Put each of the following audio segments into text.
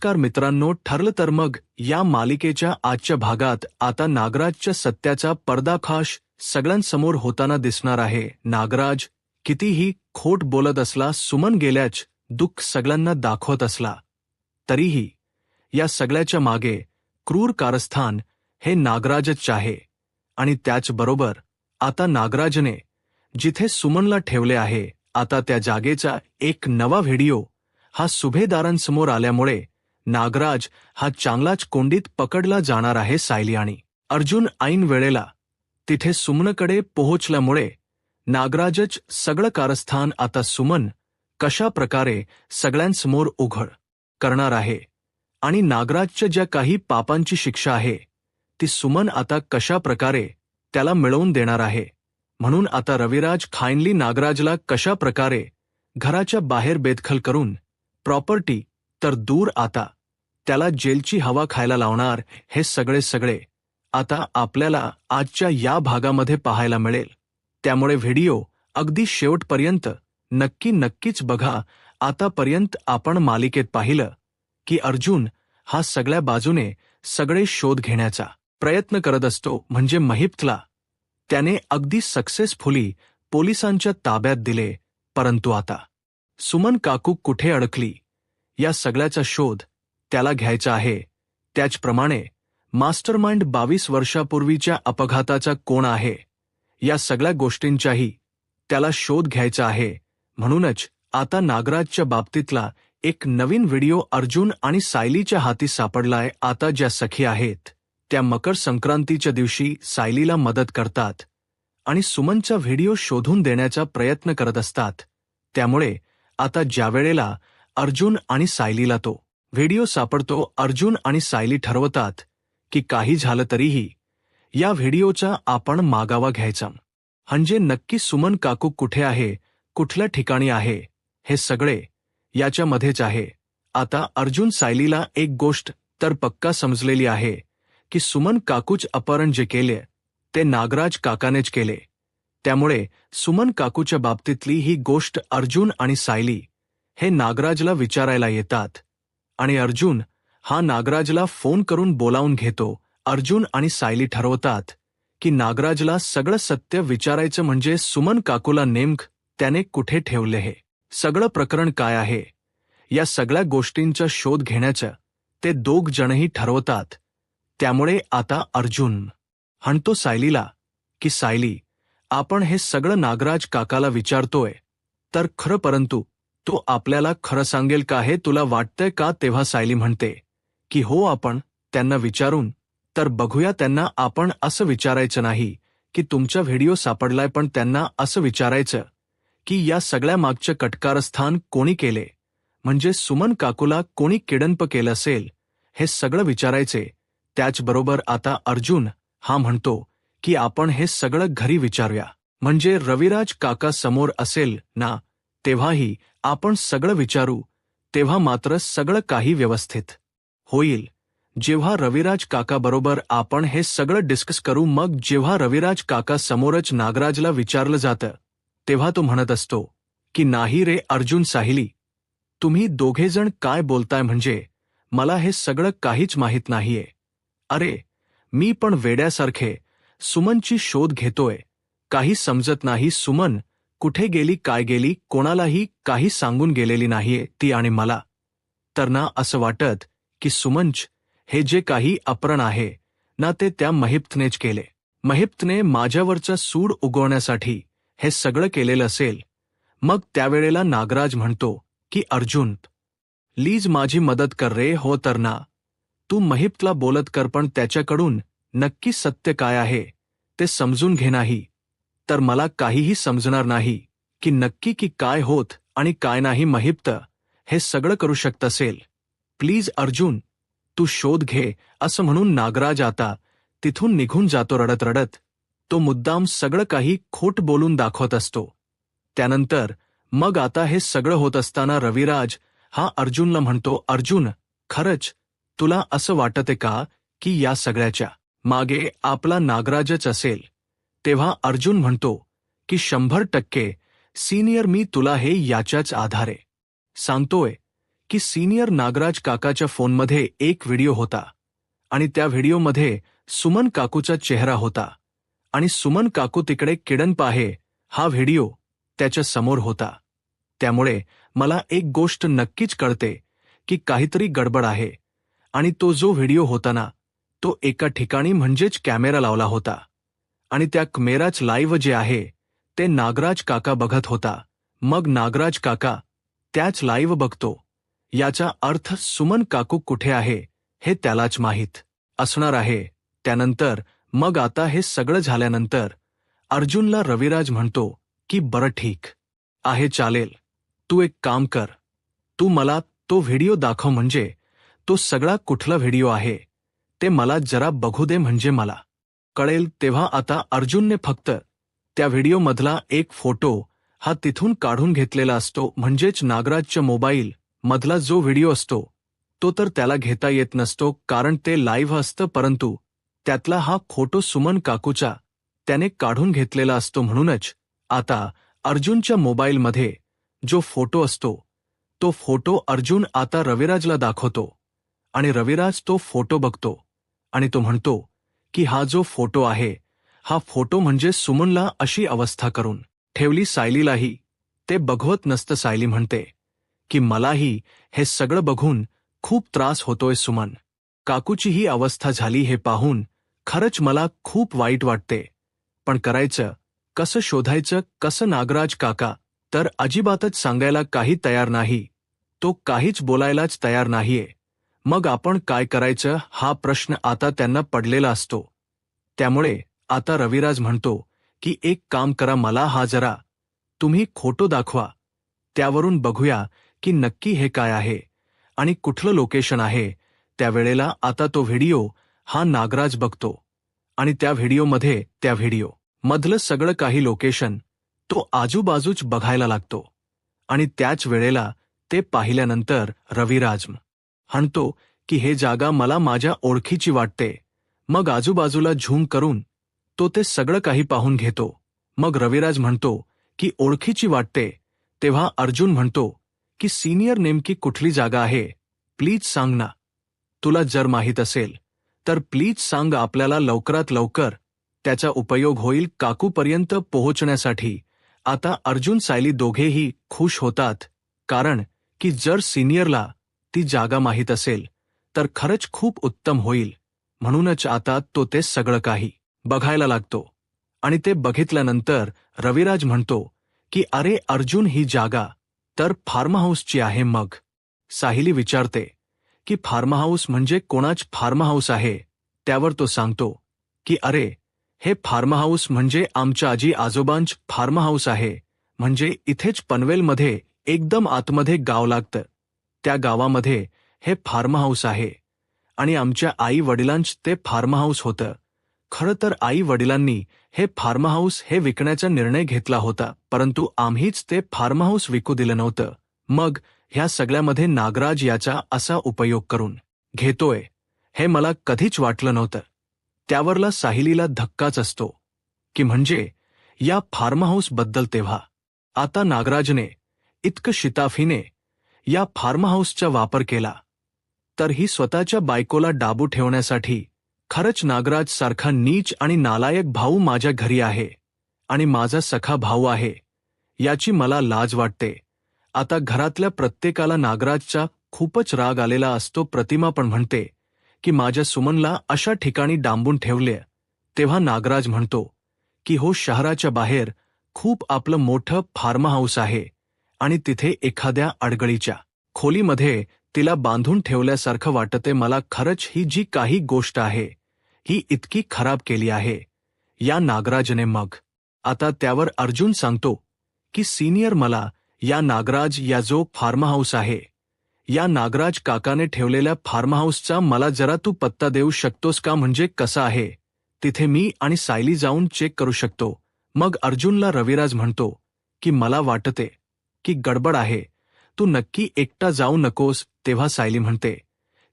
नमस्कार मित्रांनो, ठरलं तर मग या मालिकेच्या आजच्या भागात आता नागराजच्या सत्याचा पर्दाफाश सगळ्यांसमोर होताना दिसणार आहे। नागराज कितीही खोट बोलत असला, सुमन गेल्याच दुःख सगळ्यांना दाखवत असला, तरीही या सगळ्याच्या मागे क्रूर कारस्थान हे नागराजच आहे। आणि त्याचबरोबर आता नागराजने जिथे सुमनला ठेवले आहे, आता त्या जागेचा एक नवा व्हिडिओ हा सुभेदारांसमोर आल्यामुळे नागराज हा चांगलाच कोंडीत पकडला जाणार आहे। सायली आणि अर्जुन ऐन वेळेला तिथे सुमनकडे पोहोचल्यामुळे नागराजच सगळं कारस्थान आता सुमन कशा प्रकारे सगळ्यांसमोर उघड करणार आहे आणि नागराजच्या ज्या काही पापांची शिक्षा आहे ती सुमन आता कशा प्रकारे त्याला मिळवून देणार आहे। म्हणून आता रविराज खानली नागराजला कशा प्रकारे घराच्या बाहेर बेदखल करून प्रॉपर्टी तर दूर आता त्याला जेलची हवा खायला लावणार, हे सगळे आता आपल्याला आजच्या या भागामध्ये पाहायला मिळेल। त्यामुळे व्हिडिओ अगदी शेवटपर्यंत नक्कीच बघा। आतापर्यंत आपण मालिकेत पाहिलं की अर्जुन हा सगळ्या बाजूने सगळे शोध घेण्याचा प्रयत्न करत असतो, म्हणजे महिपतला त्याने अगदी सक्सेसफुली पोलिसांच्या ताब्यात दिले। परंतु आता सुमन काकू कुठे अडकली या सगळ्याचा शोध त्याला घ्यायचा आहे। त्याचप्रमाणे मास्टरमाइंड 22 वर्षापूर्वीच्या अपघाताचा कोण आहे या सगळ्या गोष्टींचाही त्याला शोध घ्यायचा आहे। म्हणूनच आता नागराजच्या बाबतीतला एक नवीन व्हिडिओ अर्जुन आणि सायलीच्या हाती सापडलाय। आता ज्या सखी आहेत त्या मकर संक्रांतीच्या दिवशी सायलीला मदत करतात आणि सुमनचा व्हिडिओ शोधून देण्याचा प्रयत्न करत असतात। त्यामुळे आता ज्यावेळेला अर्जुन आणि सायलीला तो व्हिडिओ सापडतो, अर्जुन आणि सायली ठरवतात की काही झालं तरीही या व्हिडिओचा आपण मागावा घ्यायचा, म्हणजे नक्की सुमन काकू कुठे आहे, कुठल्या ठिकाणी आहे, हे सगळे याच्यामध्येच आहे। आता अर्जुन सायलीला एक गोष्ट तर पक्का समजलेली आहे की सुमन काकूच अपहरण जे केले ते नागराज काकानेच केले। त्यामुळे सुमन काकूच्या बाबतीतली ही गोष्ट अर्जुन आणि सायली हे नागराजला विचारायला येतात आणि अर्जुन हा नागराजला फोन करून बोलावून घेतो। अर्जुन आणि सायली ठरवतात की नागराजला सगळं सत्य विचारायचं, म्हणजे सुमन काकूला नेमकं त्याने कुठे ठेवले, हे सगळं प्रकरण काय आहे, या सगळ्या गोष्टींचा शोध घेण्याचं ते दोघ जणही ठरवतात। त्यामुळे आता अर्जुन म्हणतो सायलीला की सायली, आपण हे सगळं नागराज काकाला विचारतोय तर खरं, परंतु तो आपल्याला खरं सांगेल का हे तुला वाटतंय का? तेव्हा सायली म्हणते की हो, आपण त्यांना विचारून तर बघूया। त्यांना आपण असं विचारायचं नाही की तुमचा व्हिडिओ सापडलाय, पण त्यांना असं विचारायचं की या सगळ्या मागचं कटकारस्थान कोणी केले, म्हणजे सुमन काकूला कोणी किडनप केलं असेल, हे सगळं विचारायचे। त्याचबरोबर आता अर्जुन हा म्हणतो की आपण हे सगळं घरी विचारूया, म्हणजे रविराज काका समोर असेल ना, तेव्हाही आपण सगळं विचारू, तेव्हा मात्र सगळं काही व्यवस्थित होईल। जेव्हा रविराज काका बरोबर आपण हे सगळं डिस्कस करू, मग जेव्हा रविराज काका समोरच नागराजला विचारलं जातं तेव्हा तो म्हणत असतो की नाही रे अर्जुन, सायली, तुम्ही दोघेजण काय बोलताय, म्हणजे मला हे सगळं काहीच माहीत नाहीये। अरे मी पण वेड्यासारखे सुमनची शोध घेतोय, काही समजत नाही। सुमन कुठे गेली, काय गेली, कोणालाही काही सांगून गेलेली नाहीये ती, आणि मला तर ना असं वाटत की सुमनच हे जे काही अपहरण आहे ना ते त्या महिपतनेच केले। महिपतने माझ्यावरचा सूड उगवण्यासाठी हे सगळं केलेलं असेल। मग त्यावेळेला नागराज म्हणतो की अर्जुन, प्लीज माझी मदत कर रे। हो तर ना, तू महिपतला बोलत कर, पण त्याच्याकडून नक्की सत्य काय आहे ते समजून घे, नाही तर मला काहीही समजणार नाही की नक्की की काय होत आणि काय नाही। महिपत हे सगळं करू शकत असेल, प्लीज अर्जुन तू शोध घे, असं म्हणून नागराज आता तिथून निघून जातो रडत रडत। तो मुद्दाम सगळं काही खोट बोलून दाखवत असतो। त्यानंतर मग आता हे सगळं होत असताना रविराज हा अर्जुनला म्हणतो, अर्जुन खरंच तुला असं वाटते का की या सगळ्याच्या मागे आपला नागराजच असेल? तेव्हा अर्जुन म्हणतो की 100% सीनियर, मी तुला हे याच्याच आधारे सांगतोय की सिनियर नागराज काकाच्या फोनमध्ये एक व्हिडिओ होता आणि त्या व्हिडिओमध्ये सुमन काकूचा चेहरा होता आणि सुमन काकू तिकडे किडन आहे हा व्हिडिओ त्याच्या समोर होता. त्यामुळे मला एक गोष्ट नक्कीच कळते की काहीतरी गडबड आहे आणि तो जो व्हिडिओ होता ना तो एका ठिकाणी म्हणजेच कॅमेरा लावला होता आणि त्या कॅमेराच लाईव्ह जे आहे ते नागराज काका बघत होता. मग नागराज काका त्याच लाईव्ह बघतो याचा अर्थ सुमन काकू कुठे आहे हे त्यालाच माहीत असणार आहे. त्यानंतर मग आता हे सगळं झाल्यानंतर अर्जुनला रविराज म्हणतो की बरं ठीक आहे चालेल, तू एक काम कर, तू मला तो व्हिडिओ दाखव म्हणजे तो सगळा कुठला व्हिडिओ आहे ते मला जरा बघू दे म्हणजे मला कळेल. तेव्हा आता अर्जुनने फक्त त्या व्हिडिओमधला एक फोटो हा तिथून काढून घेतलेला असतो म्हणजेच नागराजच्या मोबाईल मधला जो व्हिडिओ असतो तो तर त्याला घेता येत नसतो कारण ते लाईव्ह असतं, परंतु त्यातला हा फोटो सुमन काकूचा त्याने काढून घेतलेला असतो. म्हणूनच आता अर्जुनच्या मोबाईलमध्ये जो फोटो असतो तो फोटो अर्जुन आता रविराजला दाखवतो आणि रविराज तो फोटो बघतो आणि तो म्हणतो की हा जो फोटो आहे हा फोटो म्हणजे सुमनला अशी अवस्था करून ठेवली. सायलीलाही ते बघवत नसतं. सायली म्हणते की मलाही हे सगळं बघून खूप त्रास होतोय, सुमन काकूची ही अवस्था झाली हे पाहून खरंच मला खूप वाईट वाटते, पण करायचं कसं, शोधायचं कसं. नागराज काका तर अजिबातच सांगायला काही तयार नाही, तो काहीच बोलायलाच तयार नाहीये. मग आपण काय करायचं हा प्रश्न आता त्यांना पडलेला असतो. त्यामुळे आता रविराज म्हणतो की एक काम करा, मला हा जरा तुम्ही फोटो दाखवा, त्यावरून बघूया की नक्की हे काय आहे आणि कुठलं लोकेशन आहे. त्यावेळेला आता तो व्हिडिओ हा नागराज बघतो आणि त्या व्हिडिओमध्ये त्या व्हिडिओ मधलं सगळं काही लोकेशन तो आजूबाजूच बघायला लागतो आणि त्याच वेळेला ते पाहिल्यानंतर रविराज म्हणतो की हे जागा मला माझ्या ओळखीची वाटते. मग आजूबाजूला झूम करून तो ते सगळं काही पाहून घेतो. मग रविराज म्हणतो की ओळखीची वाटते. तेव्हा अर्जुन म्हणतो की सिनियर नेमकी कुठली जागा आहे, प्लीज सांग ना, तुला जर माहीत असेल तर प्लीज सांग, आपल्याला लवकरात लवकर त्याचा उपयोग होईल काकूपर्यंत पोहोचण्यासाठी. आता अर्जुन सायली दोघेही खुश होतात कारण की जर सिनियरला ती जागा माहीत असेल तर खरंच खूप उत्तम होईल. म्हणूनच आता तो ते सगळं काही बघायला लागतो आणि ते बघितल्यानंतर रविराज म्हणतो की अरे अर्जुन, ही जागा तर फार्म हाऊसची आहे. मग साहिली विचारते की फार्म हाऊस म्हणजे कोणाच फार्म हाऊस आहे. त्यावर तो सांगतो की अरे हे फार्म हाऊस म्हणजे आमच्या आजी आजोबांच फार्म हाऊस आहे, म्हणजे इथेच पनवेलमध्ये एकदम आतमध्ये गाव लागतं, त्या गावामध्ये हे फार्म हाऊस आहे आणि आमच्या आई वडिलांच ते फार्म हाऊस होतं. खरं तर आई वडिलांनी हे फार्म हाऊस हे विकण्याचा निर्णय घेतला होता, परंतु आम्हीच ते फार्म हाऊस विकू दिलं नव्हतं. मग ह्या सगळ्यामध्ये नागराज याचा असा उपयोग करून घेतोय हे मला कधीच वाटलं नव्हतं. त्यावरला साहिलीला धक्काच असतो की म्हणजे या फार्म हाऊसबद्दल. तेव्हा आता नागराजने इतकं शिताफीने या फार्म हाऊसचा वापर केला तर ही स्वतःच्या बायकोला डाबू ठेवण्यासाठी. खरंच नागराज सारखा नीच आणि नालायक भाऊ माझ्या घरी आहे आणि माझा सखा भाऊ आहे याची मला लाज वाटते. आता घरातल्या प्रत्येकाला नागराजचा खूपच राग आलेला असतो. प्रतिमा पण म्हणते की माझ्या सुमनला अशा ठिकाणी डांबून ठेवले. तेव्हा नागराज म्हणतो की हो, शहराच्या बाहेर खूप आपलं मोठं फार्म हाऊस आहे आणि तिथे एखाद्या अडगळीच्या खोलीमध्ये तिला बांधून ठेवल्यासारखं वाटते मला. खरंच ही जी काही गोष्ट आहे ही इतकी खराब केली आहे या नागराजने. मग आता त्यावर अर्जुन सांगतो की सिनियर, मला या नागराज या जो फार्म हाऊस आहे या नागराज काकाने ठेवलेल्या फार्म हाऊसचा मला जरा तू पत्ता देऊ शकतोस का, म्हणजे कसा आहे, तिथे मी आणि सायली जाऊन चेक करू शकतो. मग अर्जुनला रविराज म्हणतो की मला वाटते की गडबड आहे, तू नक्की एकटा जाऊ नकोस. तेव्हा सायली म्हणते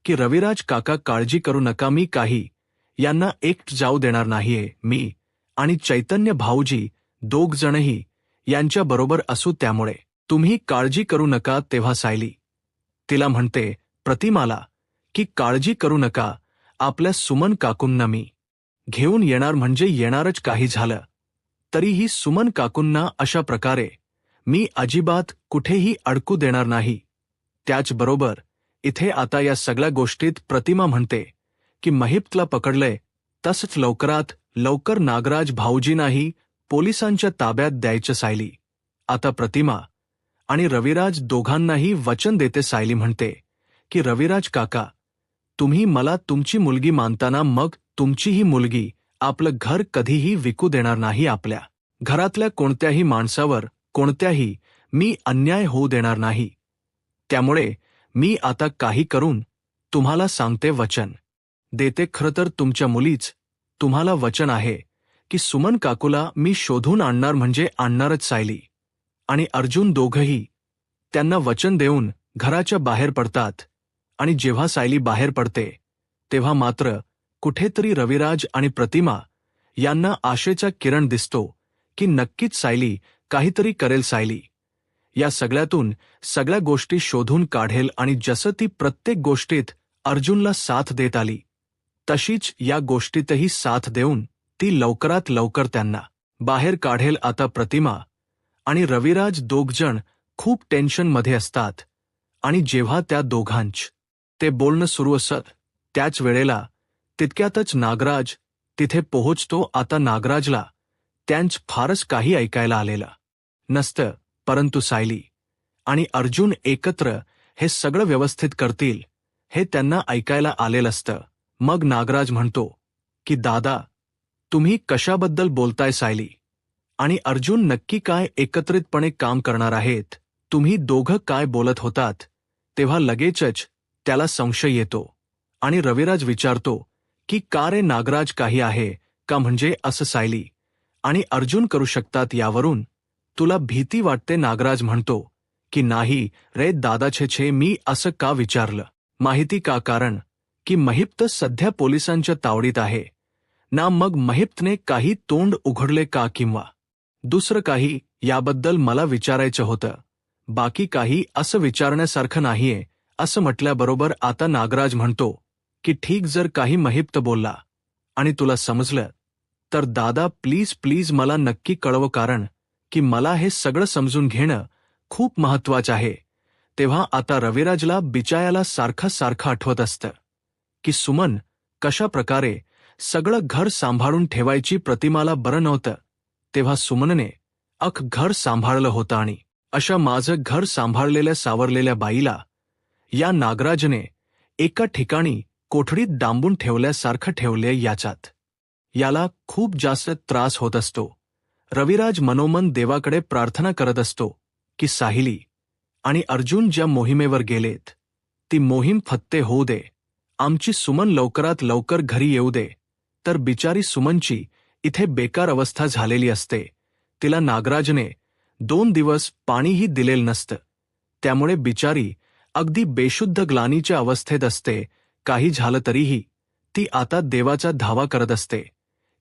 की रविराज काका काळजी करू नका, मी काही यांना एकट जाऊ देणार नाहीये. मी आणि चैतन्य भाऊजी दोघ जणही यांच्याबरोबर असू, त्यामुळे तुम्ही काळजी करू नका. तेव्हा सायली तिला म्हणते प्रतिमाला की काळजी करू नका, आपल्या सुमन काकूंना मी घेऊन येणार म्हणजे येणारच. काही झालं तरीही सुमन काकूंना अशा प्रकारे मी अजिबात कुठेही अडकू देणार नाही. त्याचबरोबर इथे आता या सगळ्या गोष्टीत प्रतिमा म्हणते की महिप्तला पकडलंय, तसंच लवकरात लवकर नागराज भाऊजींनाही पोलिसांच्या ताब्यात द्यायचं. सायली आता प्रतिमा आणि रविराज दोघांनाही वचन देते. सायली म्हणते की रविराज काका, तुम्ही मला तुमची मुलगी मानताना मग तुमचीही मुलगी आपलं घर कधीही विकू देणार नाही. आपल्या घरातल्या कोणत्याही माणसावर कोणत्याही मी अन्याय होऊ देणार नाही. त्यामुळे मी आता काही करून तुम्हाला सांगते, वचन देते. खरं तर तुमच्या मुलीच तुम्हाला वचन आहे की सुमन काकूला मी शोधून आणणार म्हणजे आणणारच. सायली आणि अर्जुन दोघंही त्यांना वचन देऊन घराच्या बाहेर पडतात. आणि जेव्हा सायली बाहेर पडते तेव्हा मात्र कुठेतरी रविराज आणि प्रतिमा यांना आशेचा किरण दिसतो की नक्कीच सायली काहीतरी करेल. सायली या सगळ्यातून सगळ्या गोष्टी शोधून काढेल आणि जसं ती प्रत्येक गोष्टीत अर्जुनला साथ देत आली तशीच या गोष्टीतही साथ देऊन ती लवकरात लवकर त्यांना बाहेर काढेल. आता प्रतिमा आणि रविराज दोघजण खूप टेन्शनमध्ये असतात आणि जेव्हा त्या दोघांच ते बोलणं सुरू असत त्याच वेळेला तितक्यातच नागराज तिथे पोहोचतो. आता नागराजला त्यांच फारच काही ऐकायला आलेलं नसतं, परंतु सायली आणि अर्जुन एकत्र हे सगळं व्यवस्थित करतील हे त्यांना ऐकायला आलेलं असतं. मग नागराज म्हणतो की दादा, तुम्ही कशाबद्दल बोलताय? सायली आणि अर्जुन नक्की काय एकत्रितपणे काम करणार आहेत? तुम्ही दोघं काय बोलत होतात? तेव्हा लगेचच त्याला संशय येतो आणि रविराज विचारतो की का रे नागराज, काही आहे का? म्हणजे असं सायली आणि अर्जुन करू शकतात यावरून तुला भीती वाटते? नागराज म्हणतो की नाही रे दादा, छे मी असं का विचारलं माहिती का? कारण की महिप्त सध्या पोलिसांच्या तावडीत आहे ना. मग महिप्तने काही तोंड उघडले का किंवा दुसरं काही याबद्दल मला विचारायचं होतं. बाकी काही असं विचारण्यासारखं नाहीये. असं म्हटल्याबरोबर आता नागराज म्हणतो की ठीक, जर काही महिप्त बोलला आणि तुला समजलं तर दादा प्लीज प्लीज मला नक्की कळव, कारण की मला हे सगळं समजून घेणं खूप महत्वाचं आहे. तेव्हा आता रविराजला बिचायाला सारखं आठवत असतं की सुमन कशा प्रकारे सगळं घर सांभाळून ठेवायची. प्रतिमाला बरं नव्हतं तेव्हा सुमनने घर सांभाळलं होतं आणि अशा माझं घर सांभाळलेल्या सावरलेल्या बाईला या नागराजने एका ठिकाणी कोठडीत डांबून ठेवल्यासारखं ठेवले. याला खूप जास्त त्रास होत असतो. रविराज मनोमन देवाकडे प्रार्थना करत असतो की सायली आणि अर्जुन ज्या मोहिमेवर गेलेत ती मोहीम फत्ते होऊ दे, आमची सुमन लवकरात लवकर घरी येऊ दे. तर बिचारी सुमनची इथे बेकार अवस्था झालेली असते. तिला नागराजने 2 दिवस पाणीही दिलेलं नसतं. त्यामुळे बिचारी अगदी बेशुद्ध ग्लानीच्या अवस्थेत असते. काही झालं तरीही ती आता देवाचा धावा करत असते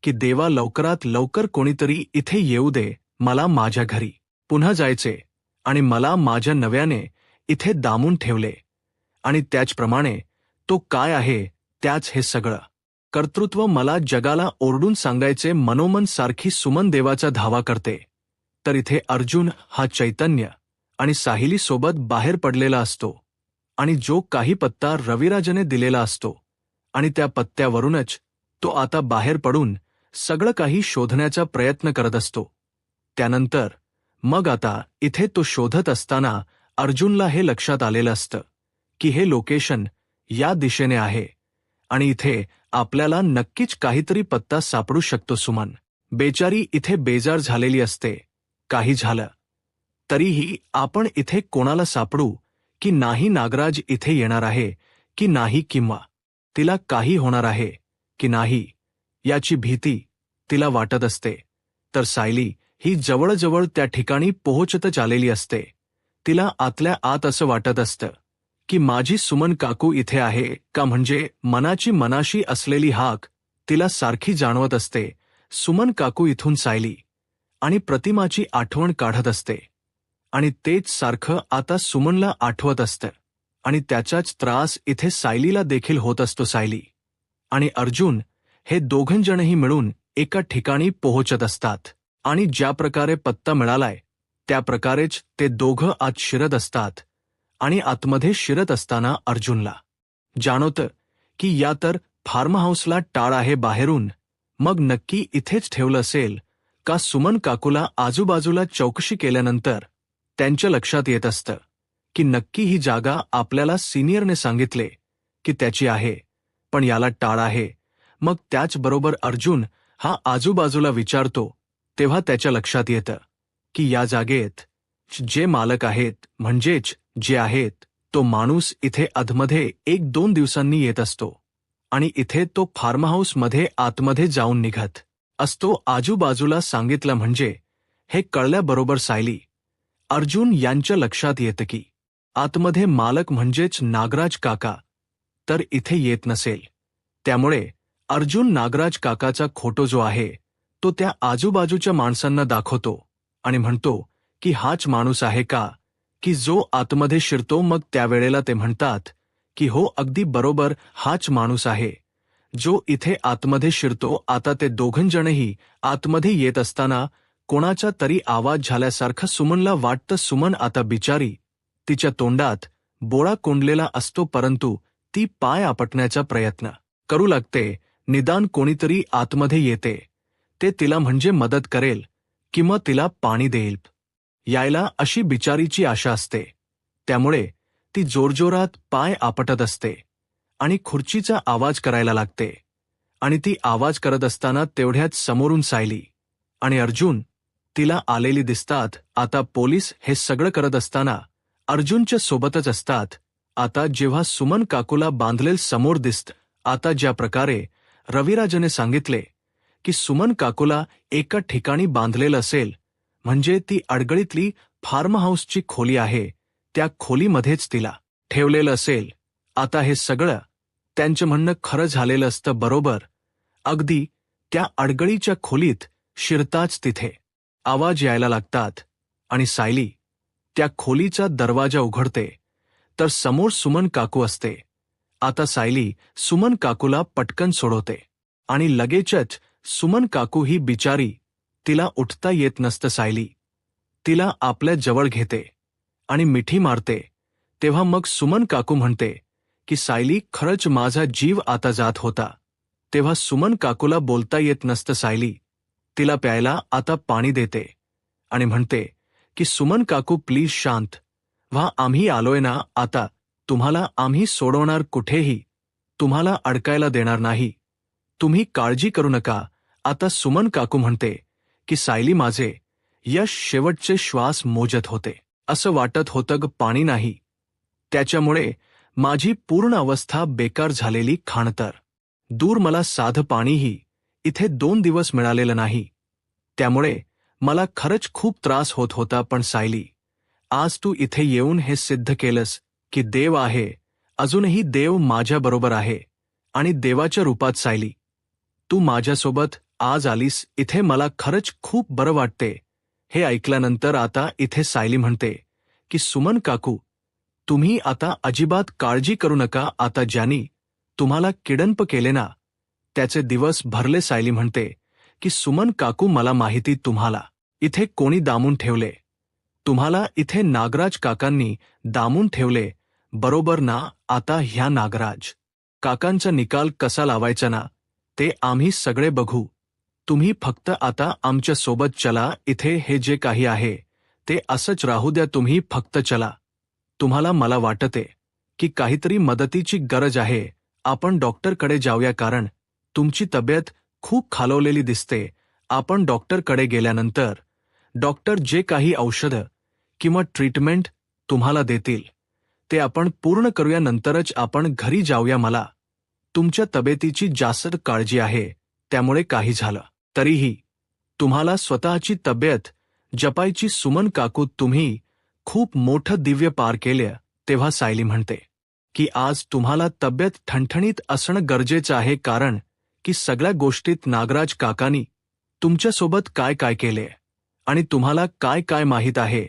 की देवा लवकरात लवकर कोणीतरी इथे येऊ दे, मला माझ्या घरी पुन्हा जायचे आणि मला माझ्या नव्याने इथे दामून ठेवले. आणि त्याचप्रमाणे तो काय आहे त्याच हे सगळं कर्तृत्व मला जगाला ओरडून सांगायचे. मनोमन सारखी सुमन देवाचा धावा करते तर इथे अर्जुन हा चैतन्य आणि सायली सोबत बाहेर पडलेला असतो आणि जो काही पत्ता रविराजने दिलेला असतो आणि त्या पत्त्यावरूनच तो आता बाहेर पडून सगळं काही शोधण्याचा प्रयत्न करत असतो. त्यानंतर मग आता इथे तो शोधत असताना अर्जुनला हे लक्षात आलेलं असतं की हे लोकेशन या दिशेने आहे आणि इथे आपल्याला नक्कीच काहीतरी पत्ता सापडू शकतो. सुमन बेचारी इथे बेजार झालेली असते. काही झालं तरीही आपण इथे कोणाला सापडू की नाही? नागराज इथे येणार आहे की नाही किंवा तिला काही होणार आहे की नाही याची भीती तिला वाटत असते. तर सायली ही जवळजवळ त्या ठिकाणी पोहोचतच आलेली असते. तिला आतल्या आत असं वाटत असतं की माझी सुमन काकू इथे आहे का? म्हणजे मनाची मनाशी असलेली हाक तिला सारखी जाणवत असते. सुमन काकू इथून सायली आणि प्रतिमाची आठवण काढत असते आणि तेच सारखं आता सुमनला आठवत असतं आणि त्याचाच त्रास इथे सायलीला देखील होत असतो. सायली आणि अर्जुन हे दोघंजणही मिळून एका ठिकाणी पोहोचत असतात आणि ज्या प्रकारे पत्ता मिळालाय त्या प्रकारेच ते दोघं आत शिरत असतात आणि आतमध्ये शिरत असताना अर्जुनला जाणवतं की या तर फार्म हाऊसला टाळ आहे बाहेरून. मग नक्की इथेच ठेवलं असेल का? सुमन काकूला आजूबाजूला चौकशी केल्यानंतर त्यांच्या लक्षात येत असतं की नक्की ही जागा आपल्याला सिनियरने सांगितले की त्याची आहे, पण याला टाळ आहे. मग त्याचबरोबर अर्जुन हा आजूबाजूला विचारतो तेव्हा त्याच्या लक्षात येतं की या जागेत जे मालक आहेत म्हणजेच जे आहेत तो माणूस इथे अधमध्ये 1-2 दिवसांनी येत असतो आणि इथे तो फार्म हाऊसमध्ये आतमध्ये जाऊन निघत असतो. आजूबाजूला सांगितलं म्हणजे हे कळल्याबरोबर सायली अर्जुन यांच्या लक्षात येतं की आतमध्ये मालक म्हणजेच नागराज काका तर इथे येत नसेल. त्यामुळे अर्जुन नागराज काकाचा फोटो जो आहे तो त्या आजूबाजूच्या माणसांना दाखवतो आणि म्हणतो की हाच माणूस आहे का की जो आतमध्ये शिरतो. मग त्यावेळेला ते म्हणतात की हो अगदी बरोबर हाच माणूस आहे जो इथे आतमध्ये शिरतो. आता ते दोघंजणही आतमध्ये येत असताना कोणाचा तरी आवाज झाल्यासारखं सुमनला वाटतं. सुमन आता बिचारी तिच्या तोंडात बोळा कोंडलेला असतो परंतु ती पाय आपटण्याचा प्रयत्न करू लागते. निदान कोणीतरी आतमध्ये येते ते तिला म्हणजे मदत करेल किंवा तिला पाणी देईल यायला अशी बिचारीची आशा असते. त्यामुळे ती जोरजोरात पाय आपटत असते आणि खुर्चीचा आवाज करायला लागते आणि ती आवाज करत असताना तेवढ्यात समोरून सायली आणि अर्जुन तिला आलेली दिसतात. आता पोलीस हे सगळं करत असताना अर्जुनच्या सोबतच असतात. आता जेव्हा सुमन काकूला बांधलेल समोर दिसतं, आता ज्या प्रकारे रविराजने सांगितले की सुमन काकूला एका ठिकाणी बांधलेलं असेल म्हणजे ती अडगळीतली फार्म हाऊसची खोली आहे त्या खोलीमध्येच तिला ठेवलेलं असेल. आता हे सगळं त्यांचं म्हणणं खरं झालेलं असतं. बरोबर अगदी त्या अडगळीच्या खोलीत शिरताच तिथे आवाज यायला लागतात आणि सायली त्या खोलीचा दरवाजा उघडते तर समोर सुमन काकू असते. आता सायली सुमन काकूला पटकन सोडवते आणि लगेचच सुमन काकू ही बिचारी तिला उठता येत नसतं. सायली तिला आपल्या जवळ घेते आणि मिठी मारते. तेव्हा मग सुमन काकू म्हणते की सायली खरंच माझा जीव आता जात होता. तेव्हा सुमन काकूला बोलता येत नसतं. सायली तिला प्यायला आता पाणी देते आणि म्हणते की सुमन काकू प्लीज शांत व्हा, आम्ही आलोय ना आता, तुम्हाला आम्ही सोडवणार कुठेही, तुम्हाला अडकायला देणार नाही, तुम्ही काळजी करू नका. आता सुमन काकू म्हणते की सायली माझे यश शेवटचे श्वास मोजत होते. असं वाटत होतं ग पाणी नाही. त्याच्यामुळे माझी पूर्ण अवस्था बेकार झालेली. खाणतर दूर मला साधं पाणीही इथे 2 दिवस मिळालेलं नाही. त्यामुळे मला खरंच खूप त्रास होत होता. पण सायली आज तू इथे येऊन हे सिद्ध केलंस की देव आहे, अजूनही देव माझ्याबरोबर आहे आणि देवाच्या रूपात सायली तू माझ्यासोबत आज आलीस इथे, मला खरंच खूप बरं वाटते. हे ऐकल्यानंतर आता इथे सायली म्हणते की सुमन काकू तुम्ही आता अजिबात काळजी करू नका. आता ज्यांनी तुम्हाला किडनप केले ना त्याचे दिवस भरले. सायली म्हणते की सुमन काकू मला माहिती तुम्हाला इथे कोणी दामून ठेवले, तुम्हाला इथे नागराज काकांनी दामून ठेवले बरोबर ना. आता ह्या नागराज काकांचा निकाल कसा लावायचा ना ते आम्ही सगळे बघू. तुम्ही फक्त आता आमच्या सोबत चला. इथे हे जे काही आहे ते असंच राहू द्या, तुम्ही फक्त चला. तुम्हाला मला वाटते की काहीतरी मदतीची गरज आहे. आपण डॉक्टरकडे जाऊया कारण तुमची तब्येत खूप खालवलेली दिसते. आपण डॉक्टरकडे गेल्यानंतर डॉक्टर जे काही औषधं किंवा ट्रीटमेंट तुम्हाला देतील ते आपण पूर्ण करूया, नंतरच आपण घरी जाऊया. मला तुमच्या तब्येतीची जास्त काळजी आहे, त्यामुळे काही झालं तरीही तुम्हाला स्वतःची तब्येत जपायची. सुमन काकू तुम्ही खूप मोठं दिव्य पार केलं. तेव्हा सायली म्हणते की आज तुम्हाला तब्येत ठणठणीत असणं गरजेचं आहे कारण की सगळ्या गोष्टीत नागराज काकांनी तुमच्यासोबत काय काय केले आणि तुम्हाला काय काय माहीत आहे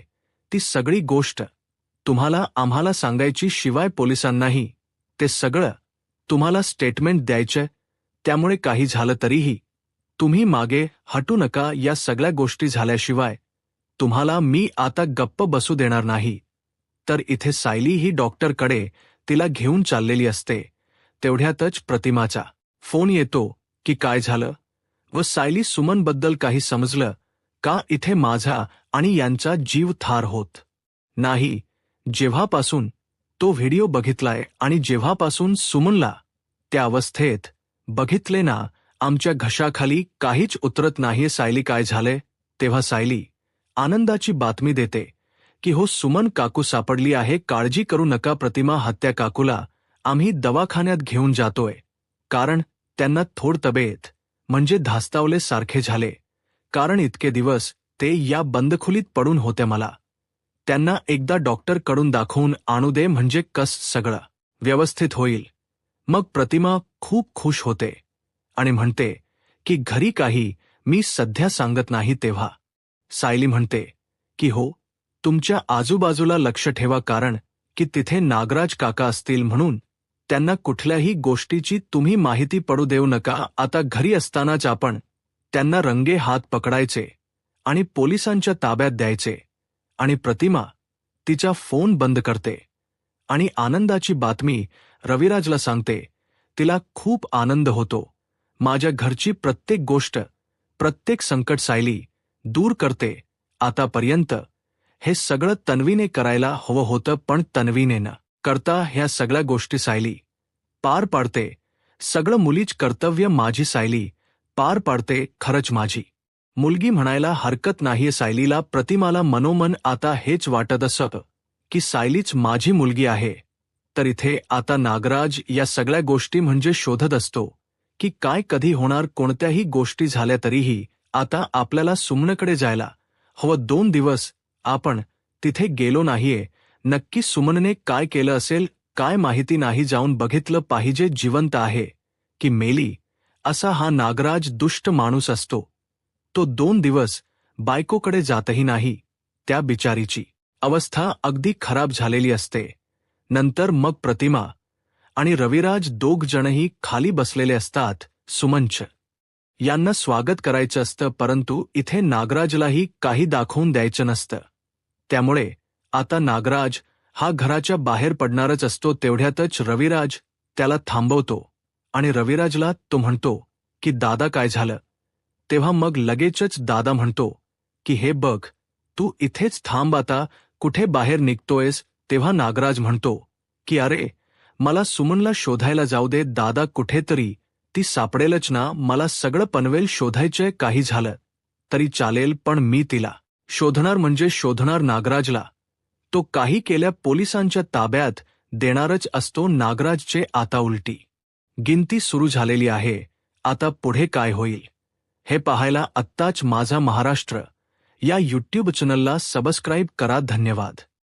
ती सगळी गोष्ट तुम्हाला आम्हाला सांगायची शिवाय पोलिसांनाही. ते सगळं तुम्हाला स्टेटमेंट द्यायचंय. त्यामुळे काही झालं तरीही तुम्ही मागे हटू नका. या सगळ्या गोष्टी झाल्याशिवाय तुम्हाला मी आता गप्प बसू देणार नाही. तर इथे सायली ही डॉक्टरकडे तिला घेऊन चाललेली असते. तेवढ्यातच प्रतिमाचा फोन येतो की काय झालं, व सायली सुमनबद्दल काही समजलं का. इथे माझा आणि यांचा जीव थार होत नाही. जेव्हापासून तो व्हिडिओ बघितलाय आणि जेव्हापासून सुमनला त्या अवस्थेत बघितले ना, आमच्या घशाखाली काहीच उतरत नाहीये. सायली काय झालंय. तेव्हा सायली आनंदाची बातमी देते की हो, सुमन काकू सापडली आहे, काळजी करू नका. प्रतिमा हत्या काकूला आम्ही दवाखान्यात घेऊन जातोय, कारण त्यांना थोड तब्येत म्हणजे धास्तावले सारखे झाले. कारण इतके दिवस ते या बंदखोलीत पडून होत्या. मला त्यांना एकदा डॉक्टरकडून दाखवून आणू दे, म्हणजे सगळं व्यवस्थित होईल. मग प्रतिमा खूप खुश होते आणि म्हणते की घरी काही मी सध्या सांगत नाही. तेव्हा सायली म्हणते की हो, तुमच्या आजूबाजूला लक्ष ठेवा, कारण की तिथे नागराज काका असतील, म्हणून त्यांना कुठल्याही गोष्टीची तुम्ही माहिती पडू देऊ नका. आता घरी असतानाच आपण त्यांना रंगे हात पकडायचे आणि पोलिसांच्या ताब्यात द्यायचे. आणि प्रतिमा तिचा फोन बंद करते आणि आनंदाची बातमी रविराजला सांगते. तिला खूप आनंद होतो. माझ्या घरची प्रत्येक गोष्ट, प्रत्येक संकट सायली दूर करते. आतापर्यंत हे सगळं तन्वीने करायला हवं होतं, पण तन्वीने न करता ह्या सगळ्या गोष्टी सायली पार पाडते. सगळं मुलीच कर्तव्य माझी सायली पार पाडते. खरंच माझी मुलगी म्हणायला हरकत नाहीये सायलीला. प्रतिमाला मनोमन आता हेच वाटत असतं की सायलीच माझी मुलगी आहे. तर इथे आता नागराज या सगळ्या गोष्टी म्हणजे शोधत असतो की काय कधी होणार. कोणत्याही गोष्टी झाल्या तरीही आता आपल्याला सुमनकडे जायला हवं. 2 दिवस आपण तिथे गेलो नाहीये. नक्की सुमनने काय केलं असेल, काय माहिती नाही. जाऊन बघितलं पाहिजे, जिवंत आहे की मेली. असा हा नागराज दुष्ट माणूस असतो. तो 2 दिवस बायकोकडे जातही नाही. त्या बिचारीची अवस्था अगदी खराब झालेली असते. नंतर मग प्रतिमा आणि रविराज 2 जणही खाली बसलेले असतात. सुमनचं यांना स्वागत करायचं असतं, परंतु इथे नागराजलाही काही दाखवून द्यायचं नसतं. त्यामुळे आता नागराज हा घराच्या बाहेर पडणारच असतो. तेवढ्यातच रविराज त्याला थांबवतो आणि रविराजला तो म्हणतो की दादा काय झालं. तेव्हा मग लगेचच दादा म्हणतो की हे बघ, तू इथेच थांब, आता कुठे बाहेर निघतोयस. तेव्हा नागराज म्हणतो की अरे, मला सुमनला शोधायला जाऊ दे दादा. कुठेतरी ती सापडेलच ना. मला सगळं पनवेल शोधायचंय. काही झालं तरी चालेल, पण मी तिला शोधणार म्हणजे शोधणार. नागराजला तो काही केल्या पोलिसांच्या ताब्यात देणारच असतो. नागराजचे आता उलटी गिनती सुरू झालेली आहे. आता पुढे काय होईल हे पाहायला आत्ताच माझा महाराष्ट्र या यूट्यूब चॅनलला सबस्क्राईब करा. धन्यवाद.